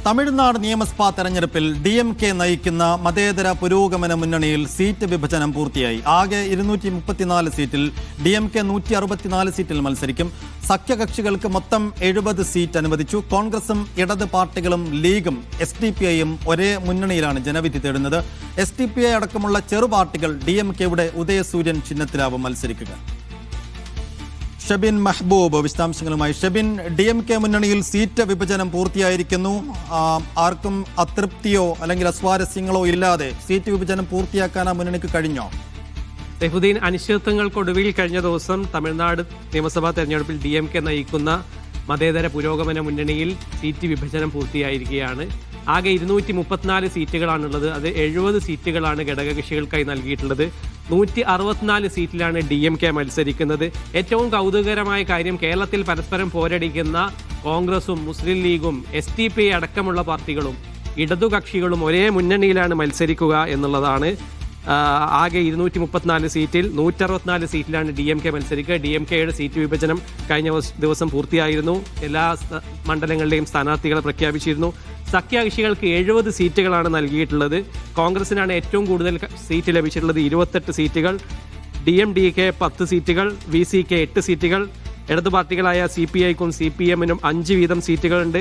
തമിഴ്നാട് നിയമസഭാ തെരഞ്ഞെടുപ്പിൽ DMK നയിക്കുന്ന മതേതര പുരോഗമന മുന്നണിയിൽ സീറ്റ് വിഭജനം പൂർത്തിയായി. ആകെ 234 സീറ്റിൽ DMK 164 സീറ്റിൽ മത്സരിക്കും. സഖ്യകക്ഷികൾക്ക് മൊത്തം 70 സീറ്റ് അനുവദിച്ചു. കോൺഗ്രസും ഇടത് പാർട്ടികളും ലീഗും SDPIയും ഒരേ മുന്നണിയിലാണ് ജനവിധി തേടുന്നത്. SDPI അടക്കമുള്ള ചെറുപാർട്ടികൾ DMKയുടെ ഉദയസൂര്യൻ ചിഹ്നത്തിലാവും മത്സരിക്കുക. ഷബിൻ മെഹബൂബ് വിശദാംശങ്ങളുമായി. ഷബിൻ, DMK മുന്നണിയിൽ സീറ്റ് വിഭജനം പൂർത്തിയായിരിക്കുന്നു. ആർക്കും അതൃപ്തിയോ അല്ലെങ്കിൽ അസ്വാരസ്യങ്ങളോ ഇല്ലാതെ സീറ്റ് വിഭജനം പൂർത്തിയാക്കാൻ ആ മുന്നണിക്ക് കഴിഞ്ഞോ? സൈഫുദ്ദീൻ, അനിശ്ചിതത്വങ്ങൾക്കൊടുവിൽ കഴിഞ്ഞ ദിവസം തമിഴ്നാട് നിയമസഭാ തെരഞ്ഞെടുപ്പിൽ DMK നയിക്കുന്ന മതേതര പുരോഗമന മുന്നണിയിൽ സീറ്റ് വിഭജനം പൂർത്തിയായിരിക്കുകയാണ്. ആകെ 234 സീറ്റുകളാണുള്ളത്. അത് 70 സീറ്റുകളാണ് ഘടകകക്ഷികൾക്കായി നൽകിയിട്ടുള്ളത്. 164 സീറ്റിലാണ് DMK മത്സരിക്കുന്നത്. ഏറ്റവും കൗതുകകരമായ കാര്യം, കേരളത്തിൽ പരസ്പരം പോരടിക്കുന്ന കോൺഗ്രസും മുസ്ലിം ലീഗും SDPI അടക്കമുള്ള പാർട്ടികളും ഇടതുകക്ഷികളും ഒരേ മുന്നണിയിലാണ് മത്സരിക്കുക എന്നുള്ളതാണ്. ആകെ 234 സീറ്റിൽ 164 സീറ്റിലാണ് DMK മത്സരിക്കുക. DMKയുടെ സീറ്റ് വിഭജനം കഴിഞ്ഞ ദിവസം പൂർത്തിയായിരുന്നു. എല്ലാ മണ്ഡലങ്ങളിലെയും സ്ഥാനാർത്ഥികളെ പ്രഖ്യാപിച്ചിരുന്നു. സഖ്യകക്ഷികൾക്ക് 70 സീറ്റുകളാണ് നൽകിയിട്ടുള്ളത്. കോൺഗ്രസിനാണ് ഏറ്റവും കൂടുതൽ സീറ്റ് ലഭിച്ചിട്ടുള്ളത്, 28 സീറ്റുകൾ. DMDK 10 സീറ്റുകൾ, VCK 8 സീറ്റുകൾ. ഇടതു പാർട്ടികളായ CPIക്കും CPMനും 5 വീതം സീറ്റുകളുണ്ട്.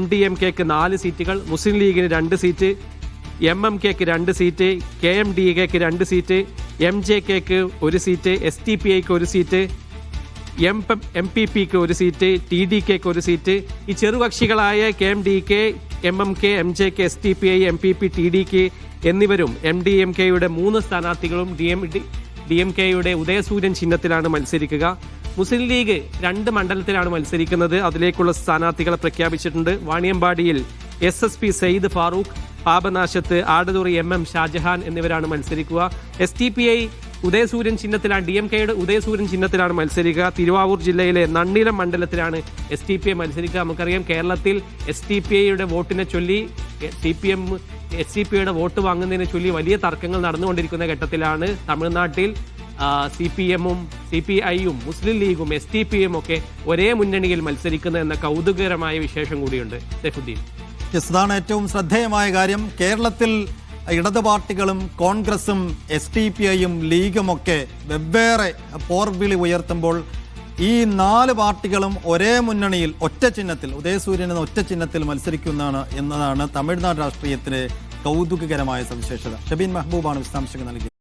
MDMKക്ക് 4 സീറ്റുകൾ, മുസ്ലിം ലീഗിന് 2 സീറ്റ്, MMKക്ക് 2 സീറ്റ്, KMDKക്ക് 2 സീറ്റ്, MJKക്ക് 1 സീറ്റ്, SDPIക്ക് 1 സീറ്റ്, MPPക്ക് 1 സീറ്റ്, TDKക്ക് 1 സീറ്റ്. ഈ ചെറുകക്ഷികളായ KMDK, MMK, MJK, SDPI, MPP, TDK എന്നിവരും MDMKയുടെ 3 സ്ഥാനാർത്ഥികളും DMKയുടെ ഉദയസൂര്യൻ ചിഹ്നത്തിലാണ് മത്സരിക്കുക. മുസ്ലിം ലീഗ് 2 മണ്ഡലത്തിലാണ് മത്സരിക്കുന്നത്. അതിലേക്കുള്ള സ്ഥാനാർത്ഥികളെ പ്രഖ്യാപിച്ചിട്ടുണ്ട്. വാണിയമ്പാടിയിൽ SSP സയ്യിദ് ഫാറൂഖ്, പാപനാശത്ത് ആടതുറി MM ഷാജഹാൻ എന്നിവരാണ് മത്സരിക്കുക. SDPI ഉദയസൂര്യൻ ചിഹ്നത്തിലാണ്, DMKയുടെ ഉദയസൂര്യൻ ചിഹ്നത്തിലാണ് മത്സരിക്കുക. തിരുവാവൂർ ജില്ലയിലെ നണ്ണിലം മണ്ഡലത്തിലാണ് SDPI മത്സരിക്കുക. നമുക്കറിയാം, കേരളത്തിൽ SDPIയുടെ വോട്ടിനെ ചൊല്ലി SDPIയുടെ വോട്ട് വാങ്ങുന്നതിനെ ചൊല്ലി വലിയ തർക്കങ്ങൾ നടന്നുകൊണ്ടിരിക്കുന്ന ഘട്ടത്തിലാണ് തമിഴ്നാട്ടിൽ CPMും CPIയും മുസ്ലിം ലീഗും SDPIയും ഒക്കെ ഒരേ മുന്നണിയിൽ മത്സരിക്കുന്ന എന്ന കൗതുകകരമായ വിശേഷം കൂടിയുണ്ട്. സൈഫുദ്ദീൻ, ഇതാണ് ഏറ്റവും ശ്രദ്ധേയമായ കാര്യം. കേരളത്തിൽ ഇടത് പാർട്ടികളും കോൺഗ്രസും SDPIയും ലീഗുമൊക്കെ വെവ്വേറെ പോർവിളി ഉയർത്തുമ്പോൾ ഈ 4 പാർട്ടികളും ഒരേ മുന്നണിയിൽ ഒറ്റ ചിഹ്നത്തിൽ, ഉദയസൂര്യൻ എന്ന ഒറ്റ ചിഹ്നത്തിൽ മത്സരിക്കുന്നതാണ് എന്നതാണ് തമിഴ്നാട് രാഷ്ട്രീയത്തിലെ കൗതുകകരമായ സവിശേഷത. ഷബീൻ മെഹബൂബാണ് വിശദാംശങ്ങൾ നൽകിയത്.